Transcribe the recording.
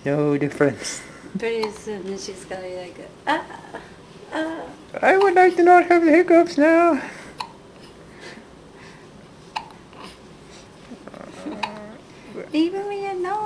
No difference. Pretty soon she's gonna be like, ah, ah. I would like to not have the hiccups now. Even when you're not.